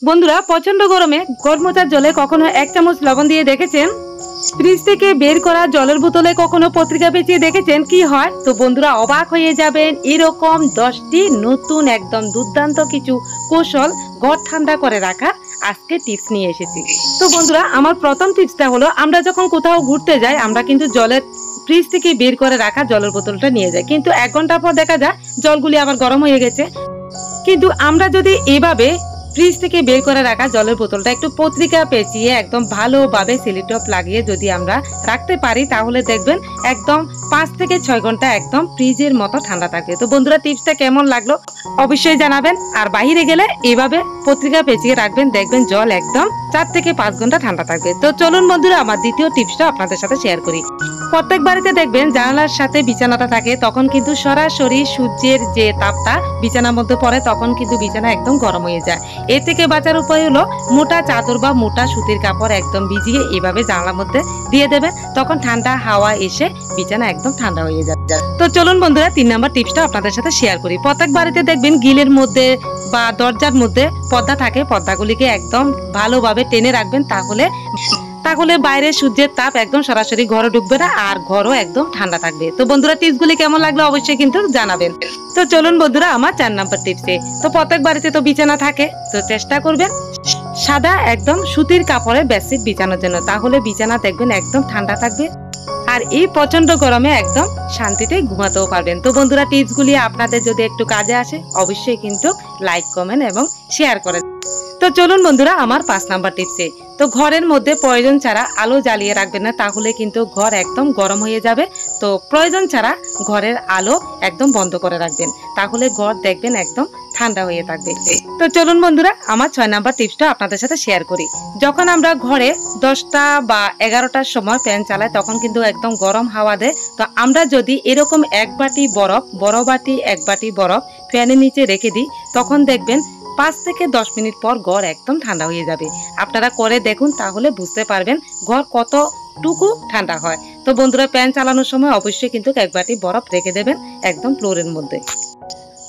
বন্ধুরা, প্রচন্ড গরমে গরমোচার জলে কখনো 1 চামচ লবণ দিয়ে দেখেছেন? ফ্রিজ থেকে বের করা জলের বোতলে কখনো পত্রিকা পেঁচিয়ে দেখেছেন কি হয়? তো বন্ধুরা, অবাক হয়ে যাবেন। এরকম 10টি নতুন একদম দুর্দান্ত কিছু কৌশল ঘর ঠান্ডা করে রাখা আজকে টিপস নিয়ে এসেছি। তো বন্ধুরা, আমার প্রথম টিপসটা হলো, আমরা যখন কোথাও ঘুরতে যাই আমরা কিন্তু জলের ফ্রিজ থেকে বের করে রাখা জলের বোতলটা নিয়ে যাই, কিন্তু 1 ঘন্টা পর দেখা যায় জলগুলি আবার গরম হয়ে গেছে। কিন্তু আমরা যদি এভাবে ফ্রিজ থেকে বের করে রাখা জলের বোতলটা একটু পত্রিকা পেঁচিয়ে একদম ভালোভাবে সেলোটেপ লাগিয়ে যদি আমরা রাখতে পারি, তাহলে দেখবেন একদম 5 থেকে 6 ঘন্টা একদম ফ্রিজের মতো ঠান্ডা থাকবে। তো বন্ধুরা, টিপসটা কেমন লাগলো অবশ্যই জানাবেন। আর বাইরে গেলে এভাবে পত্রিকা পেঁচিয়ে রাখবেন, দেখবেন জল একদম 4 থেকে 5 ঘন্টা ঠান্ডা থাকবে। তো চলুন বন্ধুরা, আমার দ্বিতীয় টিপসটা আপনাদের সাথে শেয়ার করি। প্রত্যেক বাড়িতে দেখবেন জানালার সাথে বিছানাটা থাকে, তখন কিন্তু সরাসরি সূর্যের যে তাপটা বিছানার মধ্যে পড়ে, তখন কিন্তু বিছানা একদম গরম হয়ে যায়। এর থেকে বাঁচার উপায় হলো, মোটা চাদর বা মোটা সুতির কাপড় একদম ভিজিয়ে এভাবে জানলার মধ্যে দিয়ে দেবেন, তখন ঠান্ডা হাওয়া এসে বিছানা একদম ঠান্ডা হয়ে যায়। তো চলুন বন্ধুরা, 3 নম্বর টিপসটা আপনাদের সাথে শেয়ার করি। প্রত্যেক বাড়িতে দেখবেন গ্রিলের মধ্যে বা দরজার মধ্যে পর্দা থাকে, পর্দাগুলিকে একদম ভালোভাবে টেনে রাখবেন, তাহলে বাইরে সূর্যের তাপ একদম সরাসরি ঘরে ঢুকবে না, আর ঘরও একদম ঠান্ডা থাকবে। তো বন্ধুরা, টিপসগুলি কেমন লাগলো অবশ্যই কিন্তু জানাবেন। তো চলুন বন্ধুরা, আমার 4 নম্বর টিপসে। তো প্রত্যেক বাড়িতে তো বিছানা থাকে, তো চেষ্টা করবেন সাদা একদম সুতির কাপড়ে বেডশিট বিছানোর জন্য, তাহলে বিছানা দেখবেন একদম ঠান্ডা থাকবে, আর এই প্রচন্ড গরমে একদম শান্তিতে ঘুমাতেও পারবেন। তো বন্ধুরা, টিপসগুলি আপনাদের যদি একটু কাজে আসে অবশ্যই কিন্তু লাইক, কমেন্ট এবং শেয়ার করে। তো চলুন বন্ধুরা, আমার 5 নাম্বার টিপসে। তো ঘরের মধ্যে প্রয়োজন ছাড়া আলো জ্বালিয়ে রাখবেন না, তাহলে কিন্তু ঘর একদম গরম হয়ে যাবে। তো প্রয়োজন ছাড়া ঘরের আলো একদম বন্ধ করে রাখবেন, তাহলে ঘর দেখবেন একদম ঠান্ডা হয়ে থাকবে। তো চলুন বন্ধুরা, আমার 6 নাম্বার টিপসটা আপনাদের সাথে শেয়ার করি। যখন আমরা ঘরে 10টা বা 11টার সময় ফ্যান চালাই, তখন কিন্তু একদম গরম হাওয়া দেয়। তো আমরা যদি এরকম 1 বাটি বরফ, বড় বাটি 1 বাটি বরফ ফ্যানের নিচে রেখে দিই, তখন দেখবেন 5 থেকে 10 মিনিট পর ঘর একদম ঠান্ডা হয়ে যাবে। আপনারা করে দেখুন, তাহলে বুঝতে পারবেন ঘর কতটুকু ঠান্ডা হয়। তো বন্ধুরা, ফ্যান চালানোর সময় অবশ্যই কিন্তু 1 বাটি বরফ রেখে দেবেন একদম ফ্লোরের মধ্যে।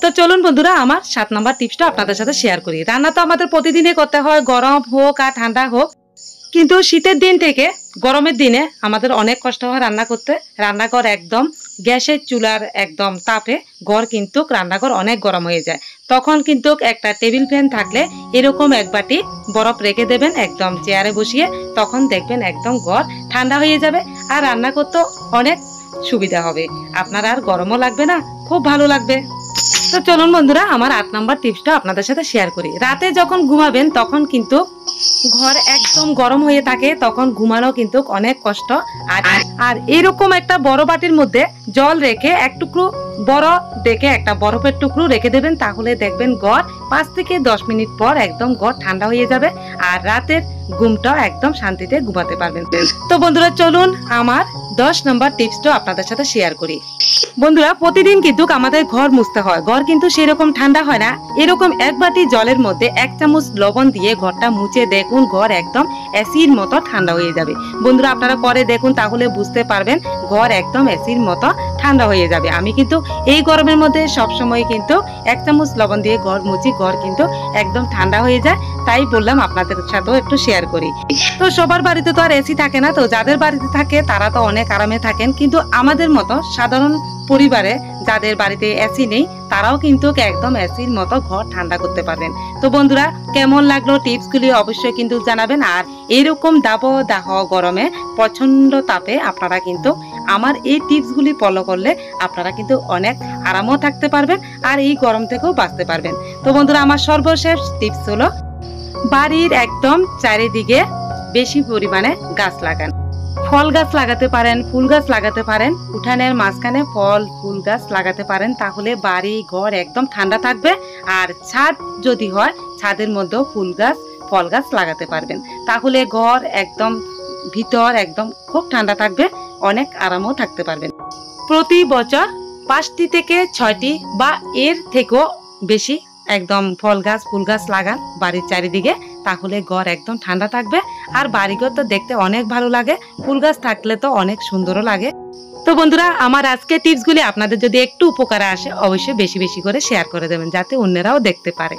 তো চলুন বন্ধুরা, আমার 7 নম্বর টিপসটা আপনাদের সাথে শেয়ার করি। রান্না তো আমাদের প্রতিদিনই করতে হয়, গরম হোক আর ঠান্ডা হোক, কিন্তু শীতের দিন থেকে গরমের দিনে আমাদের অনেক কষ্ট হয় রান্না করতে। রান্নাঘর একদম গ্যাসের চুলার একদম তাপে ঘর কিন্তু রান্নাঘর অনেক গরম হয়ে যায়। তখন কিন্তু একটা টেবিল ফ্যান থাকলে এরকম 1 বাটি বরফ রেখে দেবেন একদম চেয়ারে বসিয়ে, তখন দেখবেন একদম ঘর ঠান্ডা হয়ে যাবে, আর রান্না করতে অনেক সুবিধা হবে। আপনার আর গরমও লাগবে না, খুব ভালো লাগবে। তো চলুন বন্ধুরা, আমার 8 নম্বর টিপসটা আপনাদের সাথে শেয়ার করি। রাতে যখন ঘুমাবেন তখন কিন্তু ঘর একদম গরম হয়ে থাকে, তখন ঘুমানো কিন্তু অনেক কষ্ট। আর এরকম একটা বড় বাটির মধ্যে জল রেখে এক টুকরো বড় দেখে একটা বরফের টুকরো রেখে দেবেন, তাহলে দেখবেন ঘর 5 থেকে 10 মিনিট পর একদম ঘর ঠান্ডা হয়ে যাবে, আর রাতের ঘুমটাও একদম শান্তিতে ঘুমাতে পারবেন। তো বন্ধুরা, চলুন আমার 10 নম্বর টিপসটা আপনাদের সাথে শেয়ার করি। বন্ধুরা, প্রতিদিন কিন্তু আমাদের ঘর মুছতে হয়, ঘর কিন্তু সেরকম ঠান্ডা হয় না। এরকম 1 বাটি জলের মধ্যে 1 চামচ লবণ দিয়ে ঘরটা মুছে দেখুন, ঘর একদম এসির মতো ঠান্ডা হয়ে যাবে। বন্ধুরা, আপনারা করে দেখুন, তাহলে বুঝতে পারবেন ঘর একদম এসির মতো ঠান্ডা হয়ে যাবে। আমি কিন্তু এই গরমের মধ্যে সবসময় কিন্তু 1 চামচ লবণ দিয়ে ঘর মুছি, ঘর কিন্তু একদম ঠান্ডা হয়ে যায়। তাই বললাম আপনাদের সাথেও একটু শেয়ার করি। তো সবার বাড়িতে তো আর এসি থাকে না, তো যাদের বাড়িতে থাকে তারা তো অনেক আরামে থাকেন, কিন্তু আমাদের মতো সাধারণ পরিবারে যাদের বাড়িতে এসি নেই, তারাও কিন্তু একদম এসির মতো ঘর ঠান্ডা করতে পারবেন। তো বন্ধুরা, কেমন লাগলো টিপসগুলি অবশ্যই কিন্তু জানাবেন। আর এরকম দাবদাহ গরমে প্রচন্ড তাপে আপনারা কিন্তু আমার এই টিপসগুলি ফলো করলে আপনারা কিন্তু অনেক আরামও থাকতে পারবেন, আর এই গরম থেকেও বাঁচতে পারবেন। তো বন্ধুরা, আমার সর্বশেষ টিপস হলো, বাড়ির একদম চারিদিকে বেশি পরিমাণে গাছ লাগান। ফল গাছ লাগাতে পারেন, ফুল গাছ লাগাতে পারেন, উঠানের মাঝখানে ফল ফুল গাছ লাগাতে পারেন, তাহলে বাড়ি ঘর একদম ঠান্ডা থাকবে। আর ছাদ যদি হয়, ছাদের মধ্যেও ফুল গাছ ফল গাছ লাগাতে পারবেন, তাহলে ঘর একদম ভিতর একদম খুব ঠান্ডা থাকবে, অনেক আরামও থাকতে পারবেন। প্রতি বছর 5টি থেকে 6টি বা এর থেকেও বেশি একদম ফল গাছ ফুল গাছ লাগান বাড়ির চারিদিকে, তাহলে ঘর একদম ঠান্ডা থাকবে, আর বাড়িঘর তো দেখতে অনেক ভালো লাগে, ফুল গাছ থাকলে তো অনেক সুন্দরও লাগে। তো বন্ধুরা, আমার আজকের টিপসগুলি আপনাদের যদি একটু উপকারে আসে অবশ্যই বেশি বেশি করে শেয়ার করে দেবেন, যাতে অন্যরাও দেখতে পারে।